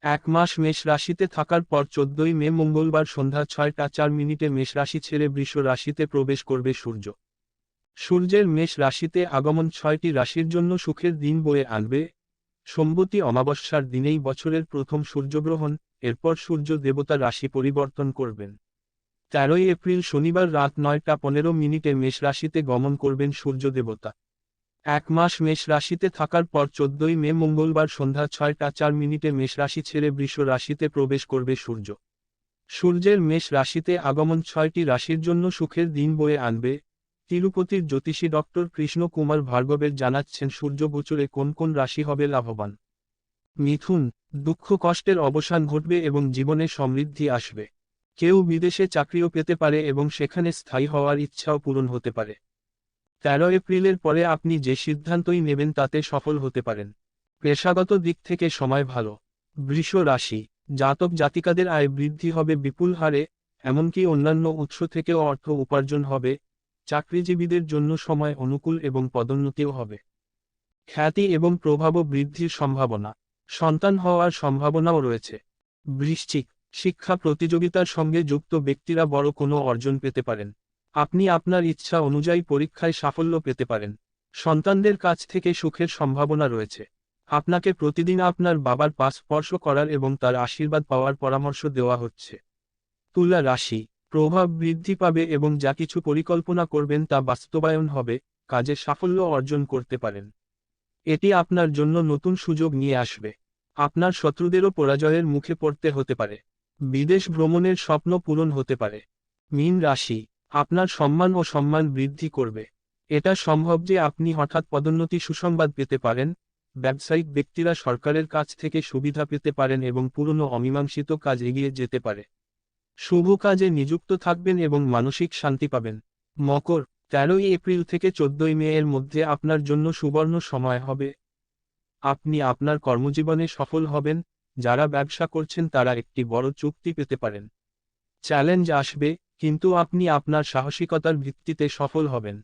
এক মাস মেষ রাশিতে থাকার পর 14ই মে মঙ্গলবার সন্ধ্যা 6টা 4 মিনিটে মেষ রাশি ছেড়ে বৃষ রাশিতে প্রবেশ করবে সূর্য। সূর্যের মেষ রাশিতে আগমন 6টি রাশির জন্য সুখের দিন বয়ে আনবে। সম্বতী অমাবস্যার দিনেই বছরের প্রথম সূর্যগ্রহণ, এরপর সূর্য দেবতা রাশি পরিবর্তন করবেন। 13ই এপ্রিল শনিবার রাত 9টা 15 মিনিটে মেষ রাশিতে গমন করবেন সূর্য দেবতা। এক মাস মেষ রাশিতে থাকার পর 14ই মে মঙ্গলবার সন্ধ্যা 6টা 4 মিনিটে মেষ রাশি ছেড়ে বৃষ রাশিতে প্রবেশ করবে সূর্য। সূর্যের মেষ রাশিতে আগমন 6টি রাশির জন্য সুখের দিন বয়ে আনবে। তিরুপতির জ্যোতিষী ডক্টর কৃষ্ণ কুমার ভার্গবের জানাচ্ছেন সূর্য গোচরে কোন কোন রাশি হবে লাভবান। মিথুন, দুঃখ কষ্টের অবসান ঘটবে এবং জীবনে সমৃদ্ধি আসবে। কেউ বিদেশে চাকরিও পেতে পারে এবং সেখানে স্থায়ী হওয়ার ইচ্ছাও পূরণ হতে পারে। 13 এপ্রিলের পরে আপনি যে সিদ্ধান্তই নেবেন তাতে সফল হতে পারেন। পেশাগত দিক থেকে সময় ভালো। বৃষ রাশি, জাতক জাতিকাদের আয় বৃদ্ধি হবে বিপুল হারে, এমনকি অন্যান্য উৎস থেকেও অর্থ উপার্জন হবে। চাকরিজীবীদের জন্য সময় অনুকূল এবং পদোন্নতিও হবে। খ্যাতি এবং প্রভাবও বৃদ্ধির সম্ভাবনা। সন্তান হওয়ার সম্ভাবনাও রয়েছে। বৃশ্চিক, শিক্ষা প্রতিযোগিতার সঙ্গে যুক্ত ব্যক্তিরা বড় কোনো অর্জন পেতে পারেন। আপনি আপনার ইচ্ছা অনুযায়ী পরীক্ষায় সাফল্য পেতে পারেন। সন্তানদের কাছ থেকে সুখের সম্ভাবনা রয়েছে। আপনাকে প্রতিদিন আপনার বাবার পাশ স্পর্শ করার এবং তার আশীর্বাদ পাওয়ার পরামর্শ দেওয়া হচ্ছে। তুলা রাশি, প্রভাব বৃদ্ধি পাবে এবং যা কিছু পরিকল্পনা করবেন তা বাস্তবায়ন হবে, কাজে সাফল্য অর্জন করতে পারেন। এটি আপনার জন্য নতুন সুযোগ নিয়ে আসবে। আপনার শত্রুদেরও পরাজয়ের মুখে পড়তে হতে পারে। বিদেশ ভ্রমণের স্বপ্ন পূরণ হতে পারে। মীন রাশি, আপনার সম্মান ও সম্মান বৃদ্ধি করবে। এটা সম্ভব যে আপনি হঠাৎ পদোন্নতি সুসংবাদ পেতে পারেন। ব্যবসায়িক ব্যক্তিরা সরকারের কাছ থেকে সুবিধা পেতে পারেন এবং পুরনো অমীমাংসিত কাজ এগিয়ে যেতে পারে। শুভ কাজে নিযুক্ত থাকবেন এবং মানসিক শান্তি পাবেন। মকর, 13ই এপ্রিল থেকে 14ই মে এর মধ্যে আপনার জন্য সুবর্ণ সময় হবে। আপনি আপনার কর্মজীবনে সফল হবেন। যারা ব্যবসা করছেন তারা একটি বড় চুক্তি পেতে পারেন। চ্যালেঞ্জ আসবে, কিন্তু আপনি আপনার সাহসিকতার ভিত্তিতে সফল হবেন।